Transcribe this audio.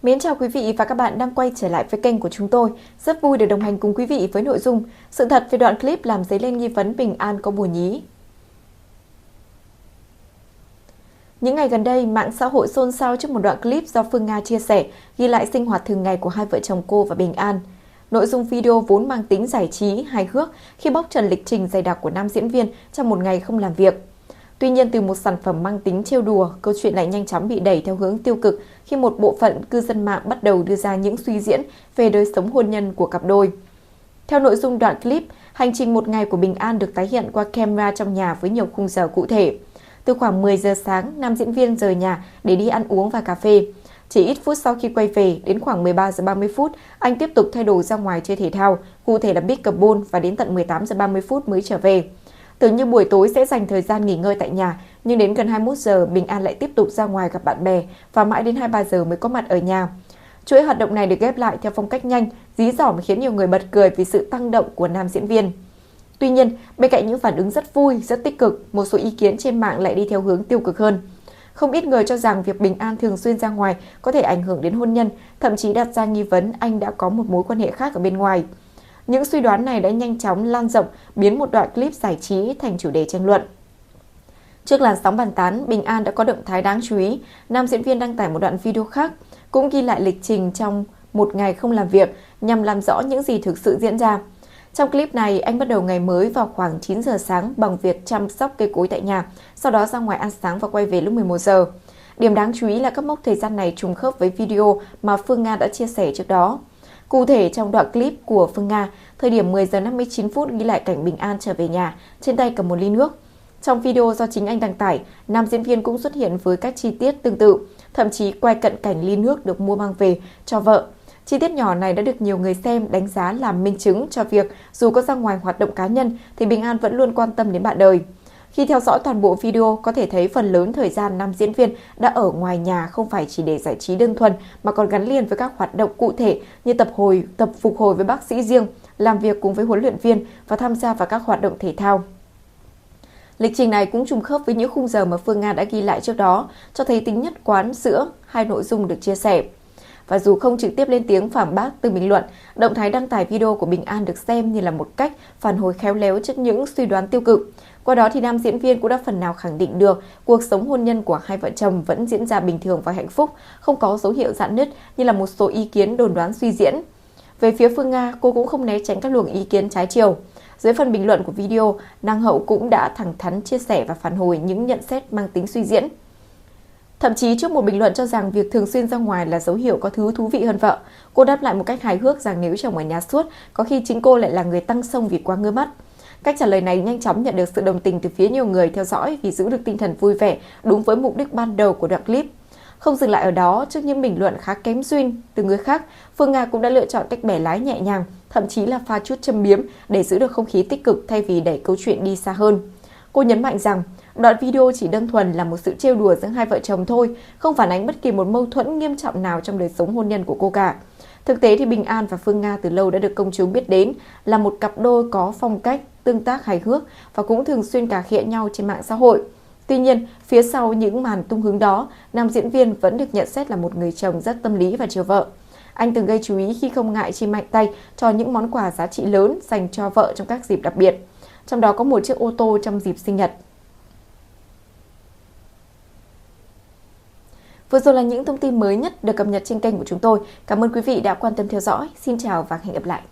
Mến chào quý vị và các bạn đang quay trở lại với kênh của chúng tôi. Rất vui được đồng hành cùng quý vị với nội dung sự thật về đoạn clip làm dấy lên nghi vấn Bình An có bùa nhí. Những ngày gần đây, mạng xã hội xôn xao trước một đoạn clip do Phương Nga chia sẻ ghi lại sinh hoạt thường ngày của hai vợ chồng cô và Bình An. Nội dung video vốn mang tính giải trí, hài hước khi bóc trần lịch trình dày đặc của nam diễn viên trong một ngày không làm việc. Tuy nhiên, từ một sản phẩm mang tính trêu đùa, câu chuyện lại nhanh chóng bị đẩy theo hướng tiêu cực khi một bộ phận cư dân mạng bắt đầu đưa ra những suy diễn về đời sống hôn nhân của cặp đôi. Theo nội dung đoạn clip, hành trình một ngày của Bình An được tái hiện qua camera trong nhà với nhiều khung giờ cụ thể. Từ khoảng 10 giờ sáng, nam diễn viên rời nhà để đi ăn uống và cà phê. Chỉ ít phút sau khi quay về, đến khoảng 13 giờ 30 phút, anh tiếp tục thay đồ ra ngoài chơi thể thao, cụ thể là pickleball, và đến tận 18 giờ 30 phút mới trở về. Tưởng như buổi tối sẽ dành thời gian nghỉ ngơi tại nhà, nhưng đến gần 21 giờ, Bình An lại tiếp tục ra ngoài gặp bạn bè và mãi đến 23 giờ mới có mặt ở nhà. Chuỗi hoạt động này được ghép lại theo phong cách nhanh, dí dỏm khiến nhiều người bật cười vì sự tăng động của nam diễn viên. Tuy nhiên, bên cạnh những phản ứng rất vui, rất tích cực, một số ý kiến trên mạng lại đi theo hướng tiêu cực hơn. Không ít người cho rằng việc Bình An thường xuyên ra ngoài có thể ảnh hưởng đến hôn nhân, thậm chí đặt ra nghi vấn anh đã có một mối quan hệ khác ở bên ngoài. Những suy đoán này đã nhanh chóng lan rộng, biến một đoạn clip giải trí thành chủ đề tranh luận. Trước làn sóng bàn tán, Bình An đã có động thái đáng chú ý. Nam diễn viên đăng tải một đoạn video khác, cũng ghi lại lịch trình trong một ngày không làm việc nhằm làm rõ những gì thực sự diễn ra. Trong clip này, anh bắt đầu ngày mới vào khoảng 9 giờ sáng bằng việc chăm sóc cây cối tại nhà, sau đó ra ngoài ăn sáng và quay về lúc 11 giờ. Điểm đáng chú ý là các mốc thời gian này trùng khớp với video mà Phương Nga đã chia sẻ trước đó. Cụ thể, trong đoạn clip của Phương Nga, thời điểm 10 giờ 59 phút ghi lại cảnh Bình An trở về nhà, trên tay cầm một ly nước. Trong video do chính anh đăng tải, nam diễn viên cũng xuất hiện với các chi tiết tương tự, thậm chí quay cận cảnh ly nước được mua mang về cho vợ. Chi tiết nhỏ này đã được nhiều người xem đánh giá làm minh chứng cho việc dù có ra ngoài hoạt động cá nhân thì Bình An vẫn luôn quan tâm đến bạn đời. Khi theo dõi toàn bộ video, có thể thấy phần lớn thời gian nam diễn viên đã ở ngoài nhà không phải chỉ để giải trí đơn thuần mà còn gắn liền với các hoạt động cụ thể như tập phục hồi với bác sĩ riêng, làm việc cùng với huấn luyện viên và tham gia vào các hoạt động thể thao. Lịch trình này cũng trùng khớp với những khung giờ mà Phương Nga đã ghi lại trước đó, cho thấy tính nhất quán giữa hai nội dung được chia sẻ. Và dù không trực tiếp lên tiếng phản bác từ bình luận, động thái đăng tải video của Bình An được xem như là một cách phản hồi khéo léo trước những suy đoán tiêu cực. Qua đó thì nam diễn viên cũng đã phần nào khẳng định được cuộc sống hôn nhân của hai vợ chồng vẫn diễn ra bình thường và hạnh phúc, không có dấu hiệu rạn nứt như là một số ý kiến đồn đoán suy diễn. Về phía Phương Nga, cô cũng không né tránh các luồng ý kiến trái chiều. Dưới phần bình luận của video, nàng hậu cũng đã thẳng thắn chia sẻ và phản hồi những nhận xét mang tính suy diễn. Thậm chí trước một bình luận cho rằng việc thường xuyên ra ngoài là dấu hiệu có thứ thú vị hơn vợ, cô đáp lại một cách hài hước rằng nếu chồng ở nhà suốt, có khi chính cô lại là người tăng xông vì quá ngơ mắt. Cách trả lời này nhanh chóng nhận được sự đồng tình từ phía nhiều người theo dõi vì giữ được tinh thần vui vẻ, đúng với mục đích ban đầu của đoạn clip. Không dừng lại ở đó, trước những bình luận khá kém duyên từ người khác, Phương Nga cũng đã lựa chọn cách bẻ lái nhẹ nhàng, thậm chí là pha chút châm biếm để giữ được không khí tích cực thay vì đẩy câu chuyện đi xa hơn. Cô nhấn mạnh rằng đoạn video chỉ đơn thuần là một sự trêu đùa giữa hai vợ chồng thôi, không phản ánh bất kỳ một mâu thuẫn nghiêm trọng nào trong đời sống hôn nhân của cô cả. Thực tế thì Bình An và Phương Nga từ lâu đã được công chúng biết đến là một cặp đôi có phong cách tương tác hài hước và cũng thường xuyên cà khịa nhau trên mạng xã hội. Tuy nhiên, phía sau những màn tung hứng đó, nam diễn viên vẫn được nhận xét là một người chồng rất tâm lý và chiều vợ. Anh từng gây chú ý khi không ngại chi mạnh tay cho những món quà giá trị lớn dành cho vợ trong các dịp đặc biệt. Trong đó có một chiếc ô tô trong dịp sinh nhật. Vừa rồi là những thông tin mới nhất được cập nhật trên kênh của chúng tôi. Cảm ơn quý vị đã quan tâm theo dõi. Xin chào và hẹn gặp lại.